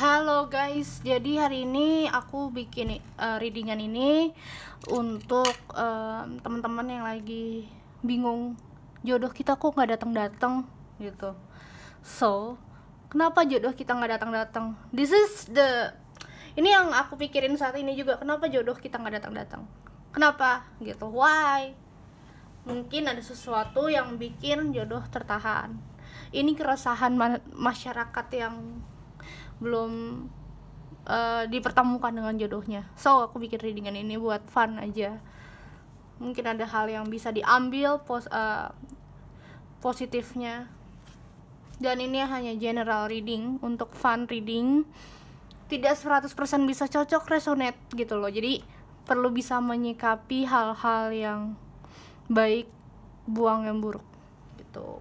Halo guys, jadi hari ini aku bikin readingan ini untuk teman-teman yang lagi bingung jodoh kita kok nggak datang-datang gitu. So, kenapa jodoh kita nggak datang-datang? Ini yang aku pikirin saat ini juga. Kenapa jodoh kita nggak datang-datang? Kenapa gitu? Why? Mungkin ada sesuatu yang bikin jodoh tertahan. Ini keresahan masyarakat yang belum dipertemukan dengan jodohnya. So aku bikin readingan ini buat fun aja. Mungkin ada hal yang bisa diambil positifnya. Dan ini hanya general reading, untuk fun reading. Tidak 100% bisa cocok resonate gitu loh. Jadi perlu bisa menyikapi hal-hal yang baik, buang yang buruk gitu.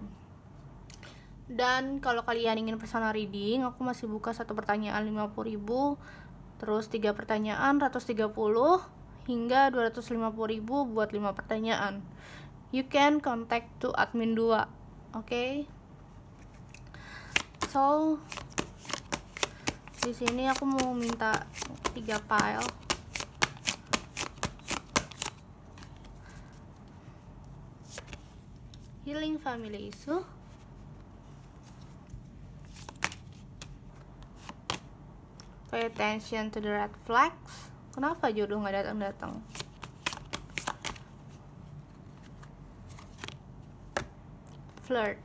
Dan kalau kalian ingin personal reading, aku masih buka satu pertanyaan 50.000, terus 3 pertanyaan 130, hingga 250.000 buat 5 pertanyaan. You can contact to admin 2. Okay? So di sini aku mau minta 3 file. Healing family issue, pay attention to the red flags. Kenapa jodoh nggak datang-datang? Flirt.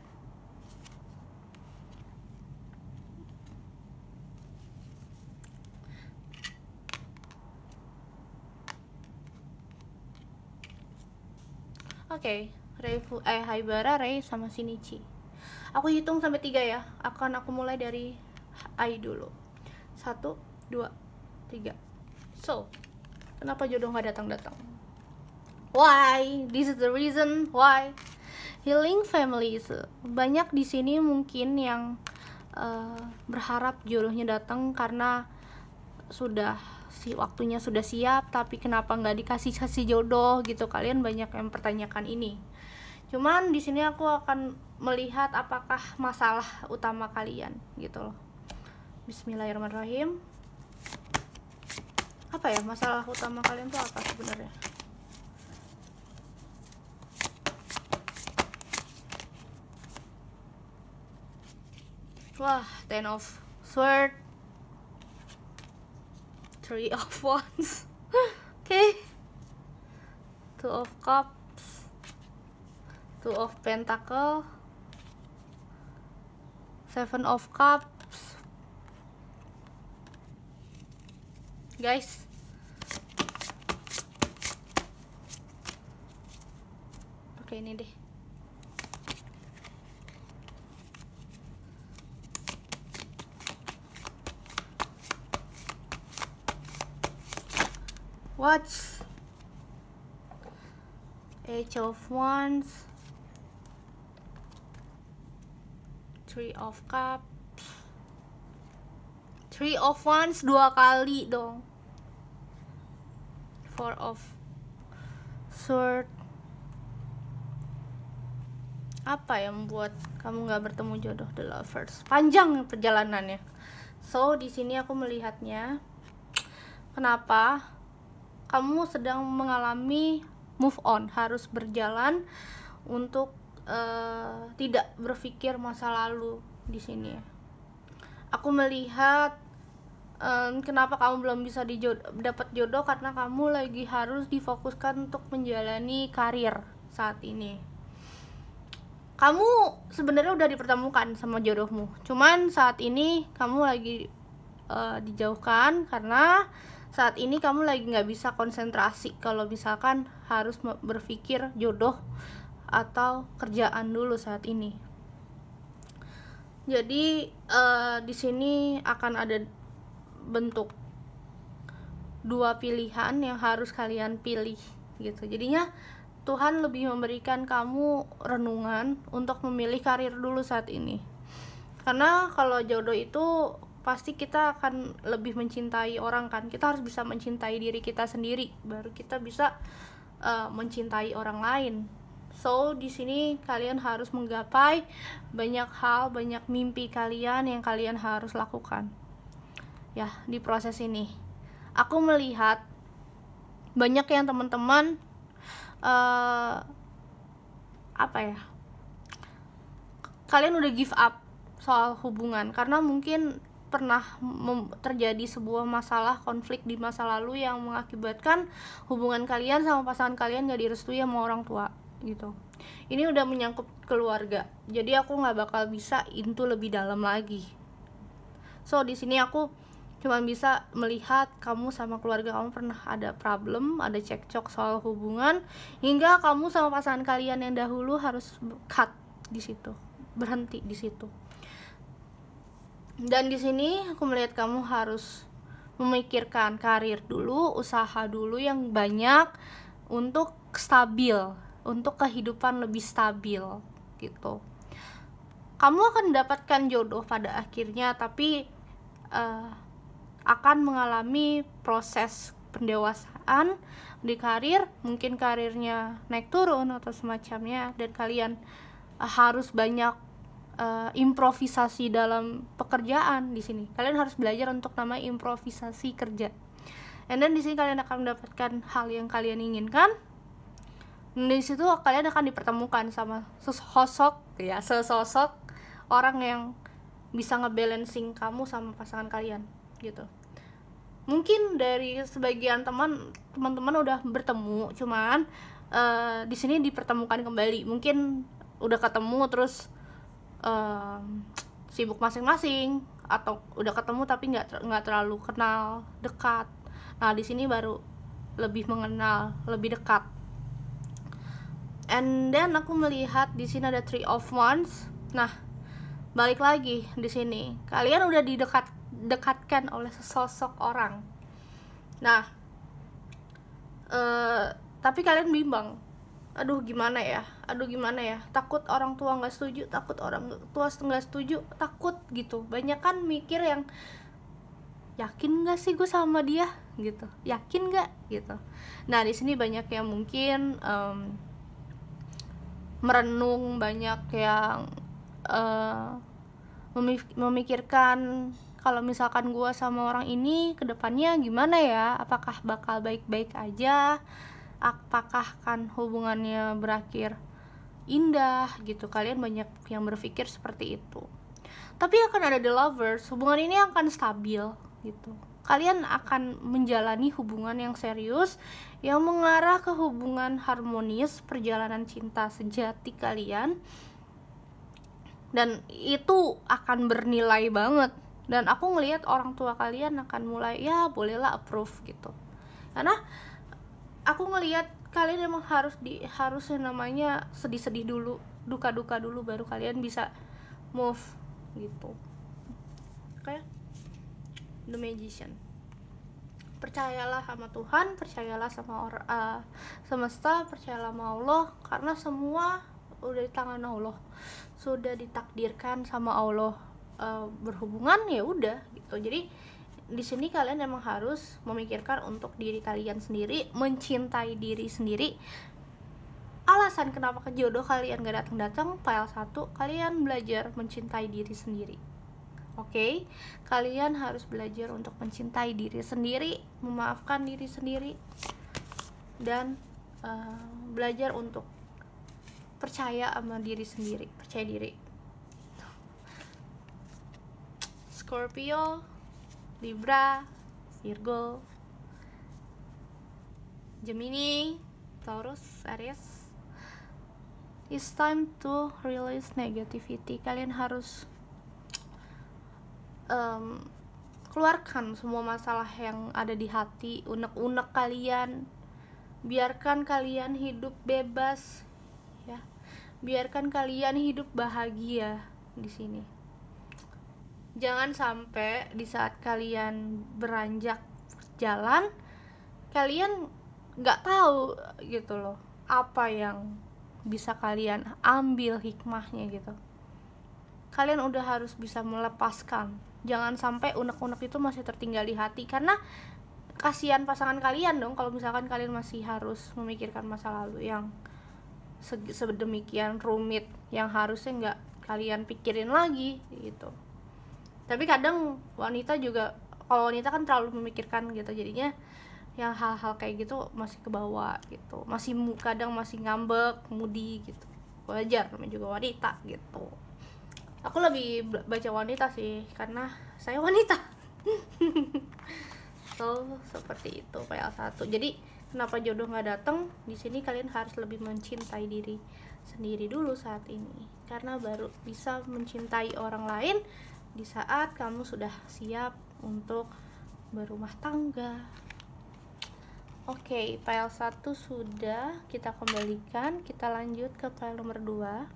Oke, Haibara, Rei, sama Shinichi. Aku hitung sampai 3 ya. Aku mulai dari Ai dulu. 1, 2, 3. So, kenapa jodoh nggak datang-datang? Why? This is the reason why. Healing families. Banyak di sini mungkin yang berharap jodohnya datang karena waktunya sudah siap, tapi kenapa nggak dikasih jodoh gitu. Kalian banyak yang mempertanyakan ini. Cuman di sini aku akan melihat apakah masalah utama kalian gitu loh. Bismillahirrahmanirrahim. Apa ya masalah utama kalian tuh apa sebenarnya? Wah, 10 of Swords, 3 of Wands. Okay. 2 of Cups, 2 of Pentacle, 7 of Cups. Guys, pakai ini deh. What's Eight of Wands, 3 of Cups, 3 of Wands 2 kali dong. 4 of Swords. Apa yang membuat kamu nggak bertemu jodoh? The Lovers. Panjang perjalanannya. So di sini aku melihatnya, kenapa kamu sedang mengalami move on, harus berjalan untuk tidak berpikir masa lalu di sini. Aku melihat kenapa kamu belum bisa dapat jodoh karena kamu lagi harus difokuskan untuk menjalani karir saat ini. Kamu sebenarnya udah dipertemukan sama jodohmu, cuman saat ini kamu lagi dijauhkan karena saat ini kamu lagi nggak bisa konsentrasi kalau misalkan harus berpikir jodoh atau kerjaan dulu saat ini. Jadi di sini akan ada bentuk 2 pilihan yang harus kalian pilih gitu. Jadinya Tuhan lebih memberikan kamu renungan untuk memilih karir dulu saat ini. Karena kalau jodoh itu pasti kita akan lebih mencintai orang kan. Kita harus bisa mencintai diri kita sendiri, baru kita bisa mencintai orang lain. So di sini kalian harus menggapai banyak hal, banyak mimpi kalian yang kalian harus lakukan. ya di proses ini. Aku melihat banyak yang teman-teman kalian udah give up soal hubungan karena mungkin pernah terjadi sebuah masalah konflik di masa lalu yang mengakibatkan hubungan kalian sama pasangan kalian gak direstui sama orang tua gitu. Ini udah menyangkut keluarga, jadi aku nggak bakal bisa into lebih dalam lagi. So di sini aku cuma bisa melihat kamu sama keluarga kamu pernah ada problem, ada cekcok soal hubungan, hingga kamu sama pasangan kalian yang dahulu harus cut di situ, berhenti di situ. Dan di sini aku melihat kamu harus memikirkan karir dulu, usaha dulu yang banyak untuk stabil, untuk kehidupan lebih stabil gitu. Kamu akan mendapatkan jodoh pada akhirnya, tapi akan mengalami proses pendewasaan di karir, mungkin karirnya naik turun atau semacamnya, dan kalian harus banyak improvisasi dalam pekerjaan. Di sini kalian harus belajar untuk namanya improvisasi kerja. And then di sini kalian akan mendapatkan hal yang kalian inginkan. Dan di situ kalian akan dipertemukan sama sesosok orang yang bisa ngebalancing kamu sama pasangan kalian gitu. Mungkin dari sebagian teman-teman udah bertemu, cuman di sini dipertemukan kembali. Mungkin udah ketemu terus sibuk masing-masing, atau udah ketemu tapi nggak terlalu kenal dekat. Nah di sini baru lebih mengenal, lebih dekat. And then aku melihat di sini ada Three of Wands. Nah balik lagi di sini kalian udah dekatkan oleh sesosok orang. Nah tapi kalian bimbang, aduh gimana ya, takut orang tua nggak setuju, takut orang tua nggak setuju, takut gitu. Banyak kan mikir yang yakin nggak sih gue sama dia gitu, yakin nggak gitu. Nah di sini banyak yang mungkin merenung, banyak yang memikirkan kalau misalkan gue sama orang ini kedepannya gimana ya, apakah bakal baik-baik aja, apakah kan hubungannya berakhir indah gitu. Kalian banyak yang berpikir seperti itu. Tapi akan ada the lovers, hubungan ini akan stabil gitu. Kalian akan menjalani hubungan yang serius, yang mengarah ke hubungan harmonis, perjalanan cinta sejati kalian. Dan itu akan bernilai banget. Dan aku ngelihat orang tua kalian akan mulai, ya bolehlah approve gitu. Karena aku ngelihat kalian emang harus yang namanya sedih-sedih dulu, duka-duka dulu, baru kalian bisa move gitu. Oke? The Magician. Percayalah sama Tuhan, percayalah sama semesta, percayalah sama Allah, karena semua udah di tangan Allah, sudah ditakdirkan sama Allah. Berhubungan ya udah gitu. Jadi di sini kalian emang harus memikirkan untuk diri kalian sendiri, mencintai diri sendiri. Alasan kenapa jodoh kalian gak datang-datang, file 1, kalian belajar mencintai diri sendiri. Oke? Kalian harus belajar untuk mencintai diri sendiri, memaafkan diri sendiri, dan belajar untuk percaya sama diri sendiri, percaya diri. Scorpio, Libra, Virgo, Gemini, Taurus, Aries. It's time to release negativity. Kalian harus keluarkan semua masalah yang ada di hati, unek-unek kalian. Biarkan kalian hidup bebas, ya. Biarkan kalian hidup bahagia di sini. Jangan sampai di saat kalian beranjak jalan, kalian nggak tahu gitu loh apa yang bisa kalian ambil hikmahnya gitu. Kalian udah harus bisa melepaskan. Jangan sampai unek-unek itu masih tertinggal di hati, karena kasihan pasangan kalian dong kalau misalkan kalian masih harus memikirkan masa lalu yang sedemikian rumit, yang harusnya nggak kalian pikirin lagi gitu. Tapi kadang wanita juga kalau wanita kan terlalu memikirkan gitu, jadinya yang hal-hal kayak gitu masih kebawa gitu, masih kadang masih ngambek, moody gitu, wajar, namanya juga wanita gitu. Aku lebih baca wanita sih karena saya wanita. So seperti itu PL1. Jadi kenapa jodoh nggak datang? Di sini kalian harus lebih mencintai diri sendiri dulu saat ini, karena baru bisa mencintai orang lain di saat kamu sudah siap untuk berumah tangga. Oke, file 1 sudah kita kembalikan. Kita lanjut ke file nomor 2.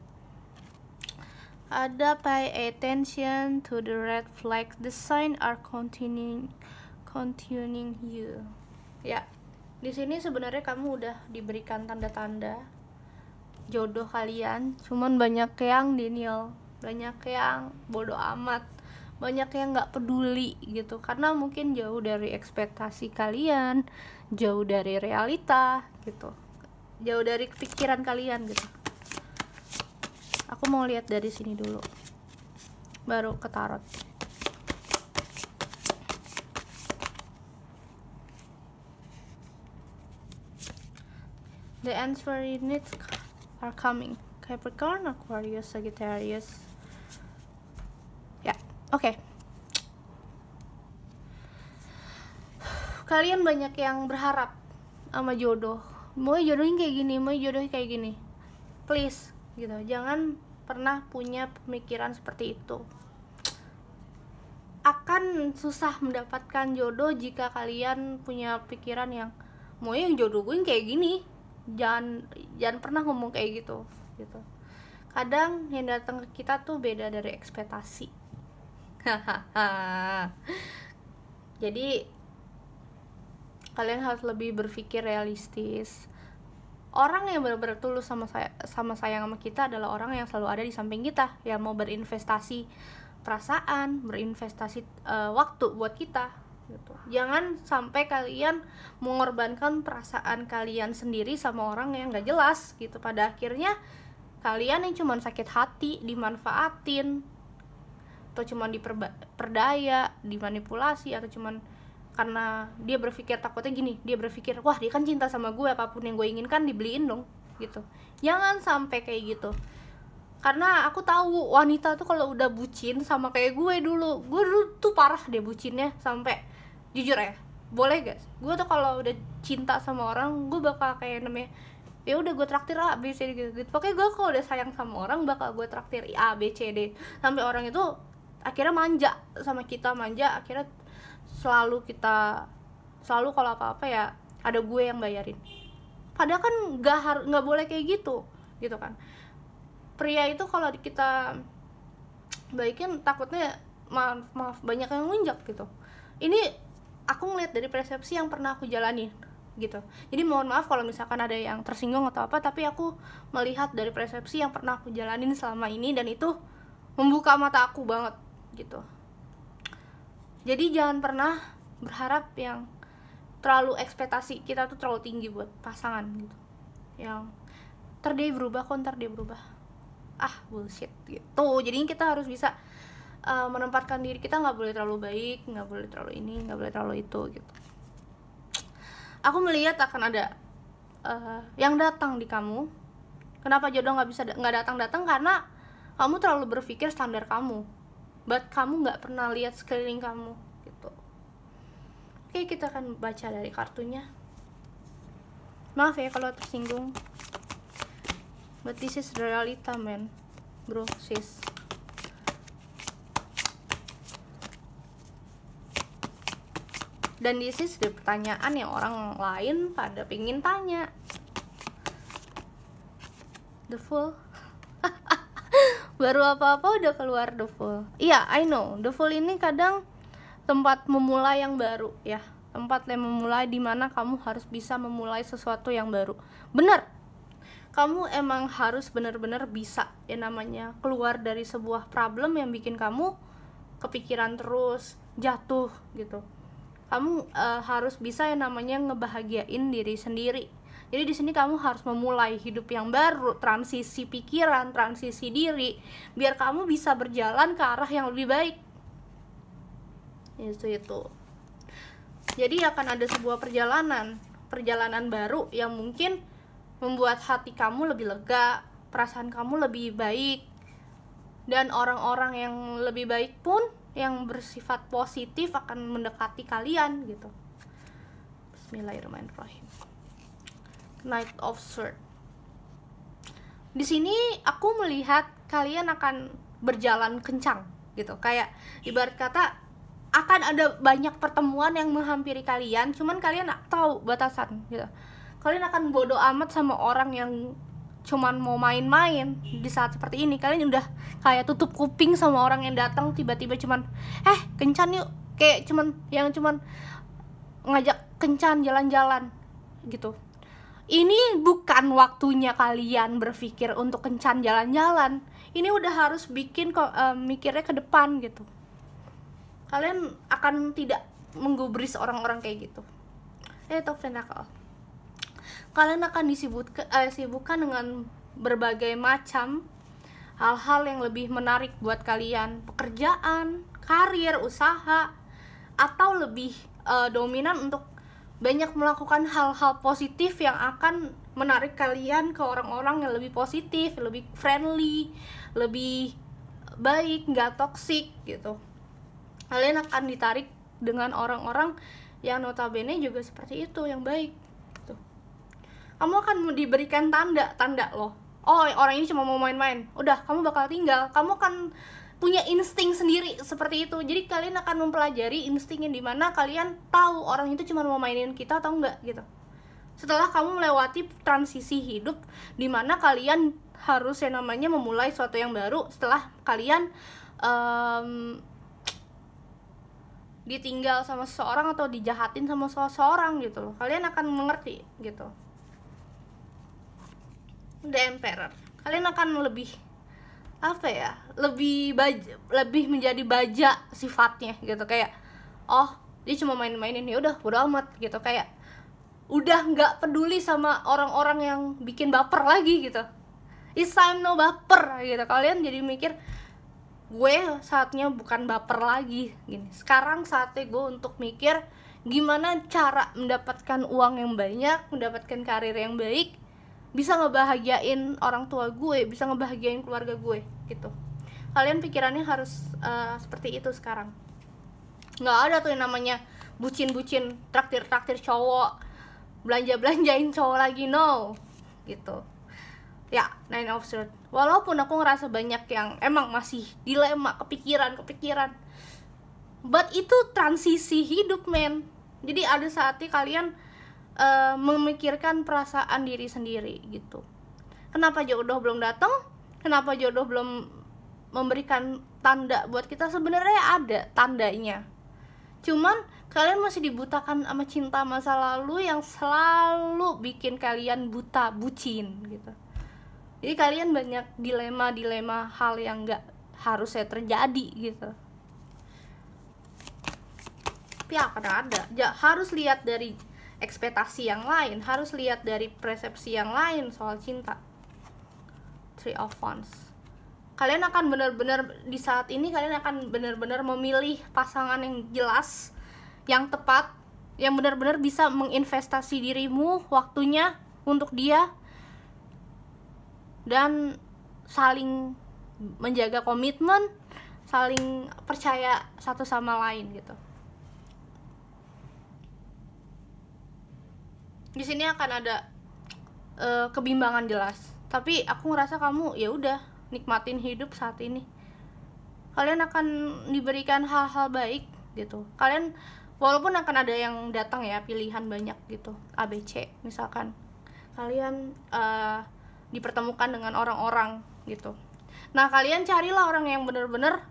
Ada pay attention to the red flag, the sign are continuing you. Ya, di sini sebenarnya kamu udah diberikan tanda-tanda jodoh kalian, cuman banyak yang denial, banyak yang bodoh amat, banyak yang nggak peduli gitu, karena mungkin jauh dari ekspektasi kalian, jauh dari realita gitu, jauh dari pikiran kalian gitu. Aku mau lihat dari sini dulu, baru ke tarot. The answer you need are coming. Capricorn, Aquarius, Sagittarius. Ya, oke. Kalian banyak yang berharap sama jodoh, mau jodohin kayak gini, mau jodohin kayak gini. Please gitu, jangan pernah punya pemikiran seperti itu. Akan susah mendapatkan jodoh jika kalian punya pikiran yang mau yang jodoh gue kayak gini. Jangan pernah ngomong kayak gitu. Kadang yang datang ke kita tuh beda dari ekspektasi. Jadi kalian harus lebih berpikir realistis. Orang yang benar-benar tulus sama sayang sama kita adalah orang yang selalu ada di samping kita, yang mau berinvestasi perasaan, berinvestasi waktu buat kita gitu. Jangan sampai kalian mengorbankan perasaan kalian sendiri sama orang yang gak jelas gitu. Pada akhirnya kalian yang cuman sakit hati, dimanfaatin, atau cuman diperdaya, dimanipulasi, atau cuman karena dia berpikir takutnya gini, dia berpikir wah dia kan cinta sama gue, apapun yang gue inginkan dibeliin dong gitu. Jangan sampai kayak gitu, karena aku tahu wanita tuh kalau udah bucin sama kayak gue dulu tuh parah deh bucinnya, sampai jujur ya, boleh guys, gue tuh kalau udah cinta sama orang gue bakal kayak namanya ya udah gue traktir A B C D gitu. Pokoknya gue kalau udah sayang sama orang bakal gue traktir A B C D, sampai orang itu akhirnya manja sama kita, akhirnya selalu kalau apa-apa ya ada gue yang bayarin. Padahal kan nggak boleh kayak gitu kan. Pria itu kalau kita baikin takutnya maaf banyak yang ngunjak gitu. Ini aku ngeliat dari persepsi yang pernah aku jalani gitu. Jadi mohon maaf kalau misalkan ada yang tersinggung atau apa, tapi aku melihat dari persepsi yang pernah aku jalanin selama ini, dan itu membuka mata aku banget gitu. Jadi jangan pernah berharap yang terlalu, ekspektasi kita tuh terlalu tinggi buat pasangan gitu, yang ntar dia berubah bullshit gitu. Jadi kita harus bisa menempatkan diri kita, nggak boleh terlalu baik, nggak boleh terlalu ini, nggak boleh terlalu itu gitu. Aku melihat akan ada yang datang di kamu. Kenapa jodoh nggak datang? Karena kamu terlalu berpikir standar kamu, kamu nggak pernah lihat sekeliling kamu gitu. Oke, kita akan baca dari kartunya. Maaf ya kalau tersinggung, but this is the realita man, bro, sis. Dan this is the pertanyaan yang orang lain pada pingin tanya. The Fool. Baru apa-apa udah keluar The Fool. Iya, I know, The Fool ini kadang tempat memulai yang baru ya, tempat yang memulai dimana kamu harus bisa memulai sesuatu yang baru. Bener, kamu emang harus bener-bener bisa yang namanya keluar dari sebuah problem yang bikin kamu kepikiran terus, jatuh gitu. Kamu harus bisa yang namanya ngebahagiain diri sendiri. Jadi di sini kamu harus memulai hidup yang baru, transisi pikiran, transisi diri, biar kamu bisa berjalan ke arah yang lebih baik. itu. Jadi akan ada sebuah perjalanan baru yang mungkin membuat hati kamu lebih lega, perasaan kamu lebih baik, dan orang-orang yang lebih baik pun yang bersifat positif akan mendekati kalian gitu. Bismillahirrahmanirrahim. Knight of Swords. Di sini aku melihat kalian akan berjalan kencang gitu. Kayak ibarat kata akan ada banyak pertemuan yang menghampiri kalian, cuman kalian tahu batasan gitu. Kalian akan bodo amat sama orang yang cuman mau main-main di saat seperti ini. Kalian udah kayak tutup kuping sama orang yang datang tiba-tiba cuman kencan yuk, kayak cuman ngajak kencan jalan-jalan gitu. Ini bukan waktunya kalian berpikir untuk kencan jalan-jalan. Ini udah harus bikin mikirnya ke depan gitu. Kalian akan tidak menggubris orang-orang kayak gitu. Itu Pentacle. Kalian akan disibukkan dengan berbagai macam hal-hal yang lebih menarik buat kalian, pekerjaan, karir, usaha, atau lebih dominan untuk banyak melakukan hal-hal positif yang akan menarik kalian ke orang-orang yang lebih positif, lebih friendly, lebih baik, nggak toksik gitu. Kalian akan ditarik dengan orang-orang yang notabene juga seperti itu, yang baik gitu. Kamu akan diberikan tanda loh, oh orang ini cuma mau main-main, udah kamu bakal tinggal. Kamu akan punya insting sendiri seperti itu. Jadi kalian akan mempelajari instingnya, dimana kalian tahu orang itu cuma mau mainin kita atau enggak gitu. Setelah kamu melewati transisi hidup dimana kalian harus yang namanya memulai sesuatu yang baru setelah kalian ditinggal sama seseorang atau dijahatin sama seseorang gitu loh. Kalian akan mengerti gitu. The Emperor. Kalian akan lebih lebih menjadi baja sifatnya gitu. Kayak dia cuma main-mainin, ya udah bodo amat gitu. Kayak udah nggak peduli sama orang-orang yang bikin baper lagi gitu. It's time no baper gitu. Kalian jadi mikir, gue saatnya bukan baper lagi gini. Sekarang saatnya gue untuk mikir gimana cara mendapatkan uang yang banyak, mendapatkan karir yang baik, bisa ngebahagiain orang tua gue, bisa ngebahagiain keluarga gue gitu. Kalian pikirannya harus seperti itu sekarang. Nggak ada tuh yang namanya bucin-bucin, traktir cowok, belanja-belanjain cowok lagi, no gitu ya. Nine of Swords. Walaupun aku ngerasa banyak yang emang masih dilema, kepikiran, but itu transisi hidup, men. Jadi ada saatnya kalian memikirkan perasaan diri sendiri gitu. Kenapa jodoh belum datang? Kenapa jodoh belum memberikan tanda buat kita? Sebenarnya ada tandanya, cuman kalian masih dibutakan sama cinta masa lalu yang selalu bikin kalian bucin gitu. Jadi kalian banyak dilema hal yang nggak harusnya terjadi gitu. Tapi akan ada. Harus lihat dari ekspektasi yang lain, harus lihat dari persepsi yang lain soal cinta. Three of Wands. Kalian akan benar-benar di saat ini kalian akan benar-benar memilih pasangan yang jelas, yang tepat, yang benar-benar bisa menginvestasi dirimu, waktunya untuk dia, dan saling menjaga komitmen, saling percaya satu sama lain gitu. Di sini akan ada kebimbangan jelas, tapi aku ngerasa kamu ya udah nikmatin hidup saat ini. Kalian akan diberikan hal-hal baik gitu. Kalian walaupun akan ada yang datang ya, pilihan banyak gitu, ABC misalkan. Kalian dipertemukan dengan orang-orang gitu. Nah, kalian carilah orang yang benar-benar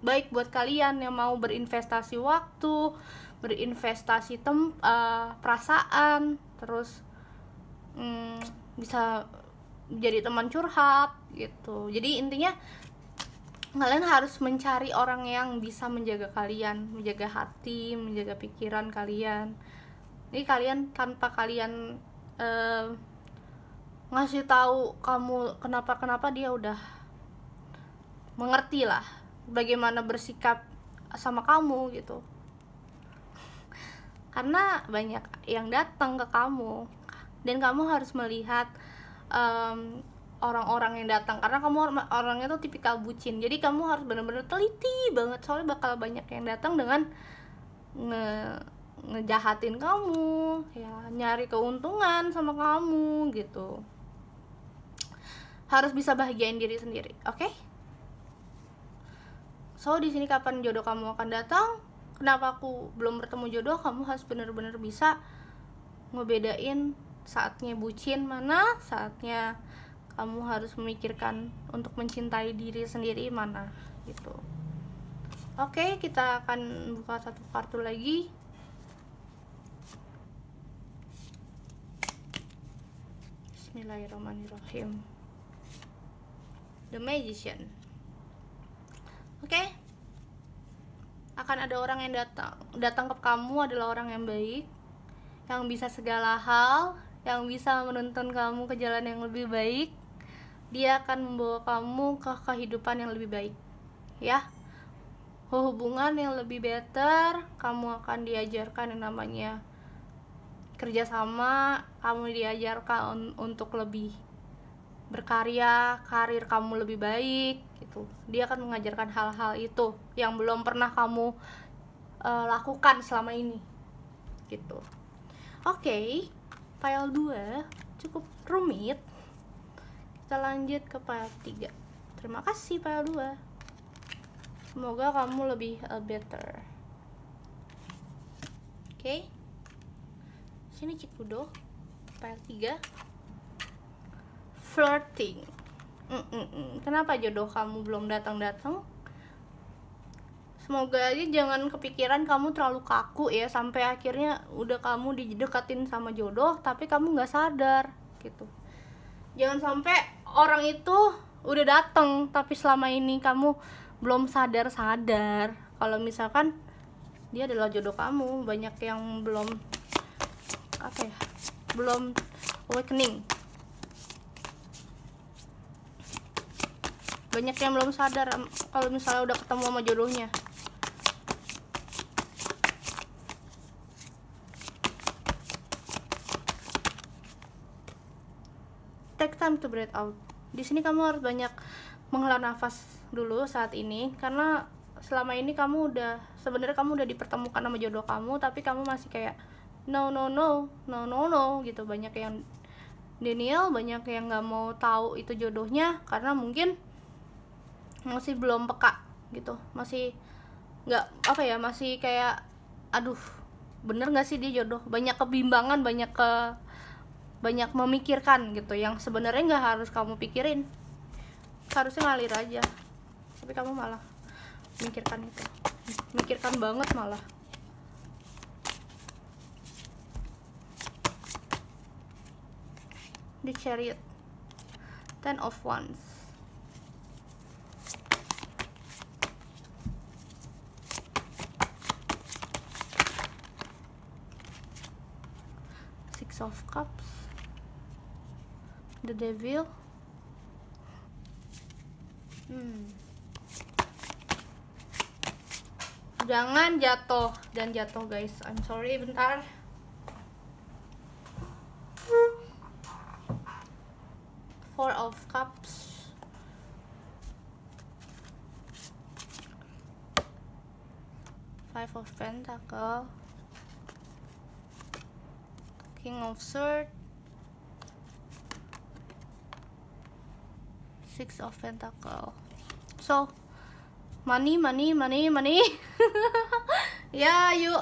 baik buat kalian, yang mau berinvestasi waktu, berinvestasi perasaan, terus bisa jadi teman curhat gitu. Jadi intinya kalian harus mencari orang yang bisa menjaga kalian, menjaga hati, menjaga pikiran kalian. Jadi kalian tanpa kalian ngasih tahu kamu kenapa dia udah mengerti lah bagaimana bersikap sama kamu gitu. karena banyak yang datang ke kamu, dan kamu harus melihat orang-orang yang datang, karena kamu orangnya tuh tipikal bucin, jadi kamu harus benar-benar teliti banget, soalnya bakal banyak yang datang dengan ngejahatin kamu, ya nyari keuntungan sama kamu gitu. Harus bisa bahagiain diri sendiri, oke? So di sini kapan jodoh kamu akan datang? Kenapa aku belum bertemu jodoh? Kamu harus benar-benar bisa ngebedain saatnya bucin mana, saatnya kamu harus memikirkan untuk mencintai diri sendiri mana gitu. Oke, kita akan buka satu kartu lagi. Bismillahirrahmanirrahim. The Magician. Oke. Akan ada orang yang datang ke kamu, adalah orang yang baik, yang bisa segala hal, yang bisa menuntun kamu ke jalan yang lebih baik. Dia akan membawa kamu ke kehidupan yang lebih baik, ya, hubungan yang lebih better. Kamu akan diajarkan yang namanya kerjasama, kamu diajarkan untuk lebih berkarya, karir kamu lebih baik gitu. Dia akan mengajarkan hal-hal itu yang belum pernah kamu lakukan selama ini gitu. Oke, file 2 cukup rumit. Kita lanjut ke file 3. Terima kasih file 2. Semoga kamu lebih better. Oke. Sini cek dulu file 3. Flirting. Kenapa jodoh kamu belum datang-datang? Semoga aja jangan kepikiran kamu terlalu kaku ya, sampai akhirnya udah kamu didekatin sama jodoh tapi kamu nggak sadar gitu. Jangan sampai orang itu udah datang tapi selama ini kamu belum sadar kalau misalkan dia adalah jodoh kamu. Banyak yang belum belum awakening, banyak yang belum sadar kalau misalnya udah ketemu sama jodohnya. Take time to breathe out. Di sini kamu harus banyak menghela nafas dulu saat ini, karena selama ini sebenarnya kamu udah dipertemukan sama jodoh kamu, tapi kamu masih kayak no gitu. Banyak yang denial, banyak yang nggak mau tahu itu jodohnya karena mungkin masih belum peka gitu, masih nggak masih kayak aduh bener nggak sih dia jodoh. Banyak kebimbangan, banyak memikirkan gitu yang sebenarnya nggak harus kamu pikirin, harusnya ngalir aja, tapi kamu malah mikirkan banget malah. The Chariot, 10 of Wands, Six of Cups, The Devil. Jangan jatuh guys, I'm sorry, bentar. Four of Cups, Five of Pentacles, King of Swords, Six of Pentacles. So money yeah, you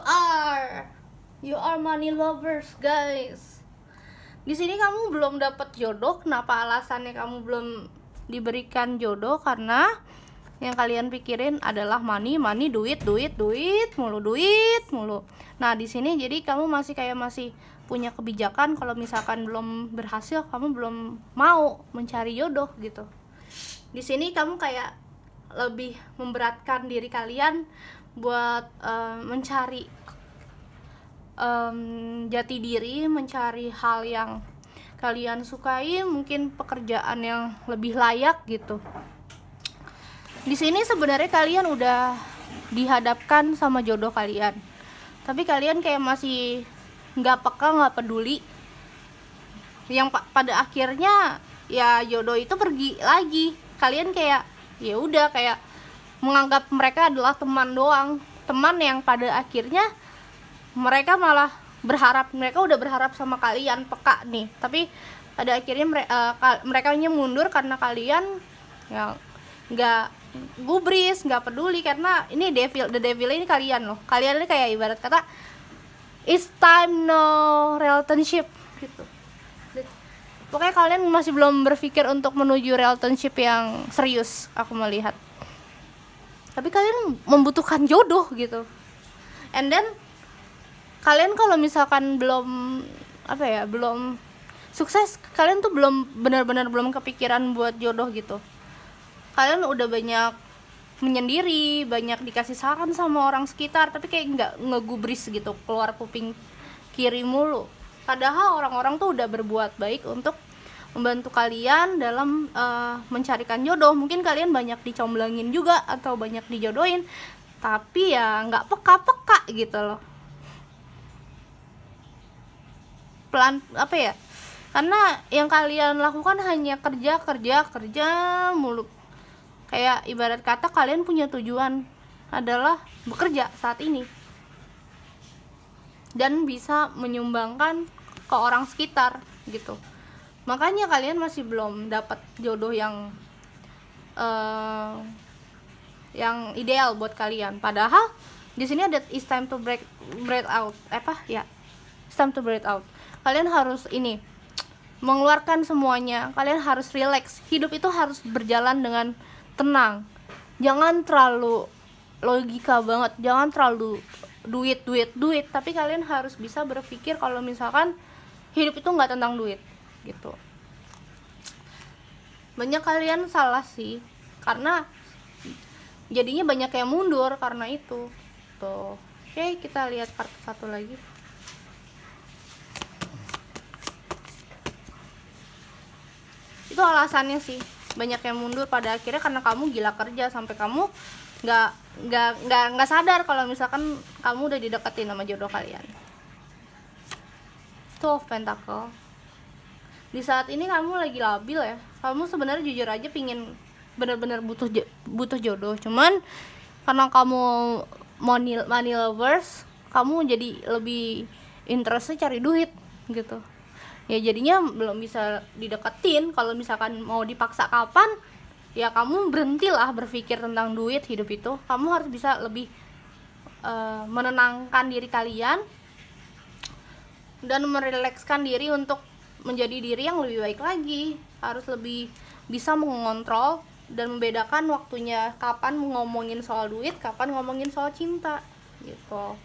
are money lovers guys. Di sini kamu belum dapat jodoh. Kenapa alasannya kamu belum diberikan jodoh? Karena yang kalian pikirin adalah money, duit mulu. Nah, di sini jadi kamu masih punya kebijakan kalau misalkan belum berhasil, kamu belum mau mencari jodoh gitu. Di sini kamu kayak lebih memberatkan diri kalian buat mencari jati diri, mencari hal yang kalian sukai, mungkin pekerjaan yang lebih layak gitu. Di sini sebenarnya kalian udah dihadapkan sama jodoh kalian. tapi kalian kayak masih nggak peka, nggak peduli, yang pada akhirnya ya jodoh itu pergi lagi. Kalian kayak ya udah kayak menganggap mereka adalah teman doang, teman yang pada akhirnya mereka malah mereka udah berharap sama kalian peka nih, tapi pada akhirnya mereka hanya mundur karena kalian ya nggak gubris, nggak peduli, karena ini the devil ini kalian loh. Kalian ini kayak ibarat kata it's time no relationship gitu. Pokoknya kalian masih belum berpikir untuk menuju relationship yang serius, aku melihat. Tapi kalian membutuhkan jodoh gitu. And then kalian kalau misalkan belum belum sukses, kalian tuh benar-benar belum kepikiran buat jodoh gitu. Kalian udah banyak menyendiri, banyak dikasih saran sama orang sekitar, tapi kayak nggak ngegubris gitu, keluar kuping kiri mulu. Padahal orang-orang tuh udah berbuat baik untuk membantu kalian dalam mencarikan jodoh. Mungkin kalian banyak dicomblangin juga atau banyak dijodohin, tapi ya nggak peka gitu loh. Karena yang kalian lakukan hanya kerja mulu. Kayak ibarat kata kalian punya tujuan adalah bekerja saat ini dan bisa menyumbangkan ke orang sekitar gitu. Makanya kalian masih belum dapat jodoh yang ideal buat kalian. Padahal di sini ada it's time to break out. It's time to break out. Kalian harus mengeluarkan semuanya. Kalian harus relax. Hidup itu harus berjalan dengan tenang. Jangan terlalu logika banget. Jangan terlalu duit. Tapi kalian harus bisa berpikir kalau misalkan hidup itu nggak tentang duit gitu. Banyak kalian salah sih, karena jadinya banyak yang mundur karena itu. Tuh. Oke, kita lihat part satu lagi. Itu alasannya sih, banyak yang mundur pada akhirnya karena kamu gila kerja sampai kamu nggak sadar kalau misalkan kamu udah dideketin sama jodoh kalian. Two of Pentacle. Di saat ini kamu lagi labil ya. Kamu sebenarnya jujur aja pingin benar-benar butuh jodoh. Cuman karena kamu money lovers, kamu jadi lebih interestnya cari duit gitu. Ya jadinya belum bisa dideketin. Kalau misalkan mau dipaksa kapan, ya kamu berhentilah berpikir tentang duit. Hidup itu kamu harus bisa lebih menenangkan diri kalian dan merelakskan diri untuk menjadi diri yang lebih baik lagi. Harus lebih bisa mengontrol dan membedakan waktunya, kapan ngomongin soal duit, kapan ngomongin soal cinta gitu.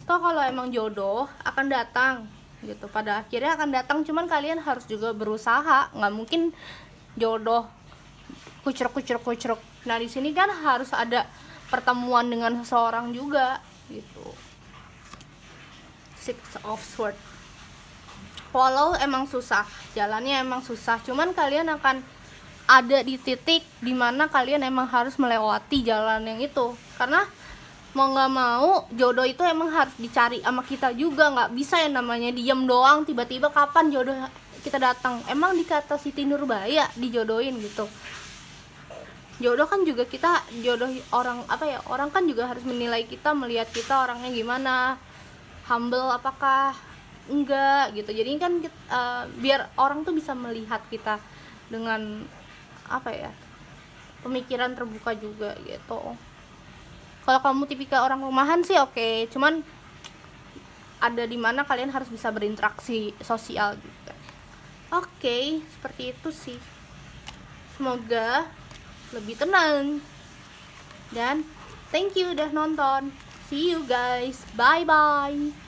Toh kalau emang jodoh akan datang gitu, pada akhirnya akan datang, cuman kalian harus juga berusaha. Nggak mungkin jodoh kucruk. Nah di sini kan harus ada pertemuan dengan seseorang juga gitu. Six of Swords. Walau emang susah, jalannya emang susah, cuman kalian akan ada di titik dimana kalian emang harus melewati jalan yang itu. Karena mau nggak mau jodoh itu emang harus dicari sama kita juga. Nggak bisa yang namanya diem doang tiba-tiba kapan jodoh kita datang. Emang dikata Siti Nurbaya dijodohin gitu. Jodoh kan juga kita jodoh orang kan juga harus menilai kita, melihat kita orangnya gimana, humble apakah enggak gitu. Jadi kan biar orang tuh bisa melihat kita dengan pemikiran terbuka juga gitu. Kalau kamu tipikal orang rumahan sih oke, cuman ada di mana kalian harus bisa berinteraksi sosial juga. Oke, seperti itu sih. Semoga lebih tenang. Dan thank you udah nonton. See you guys. Bye bye.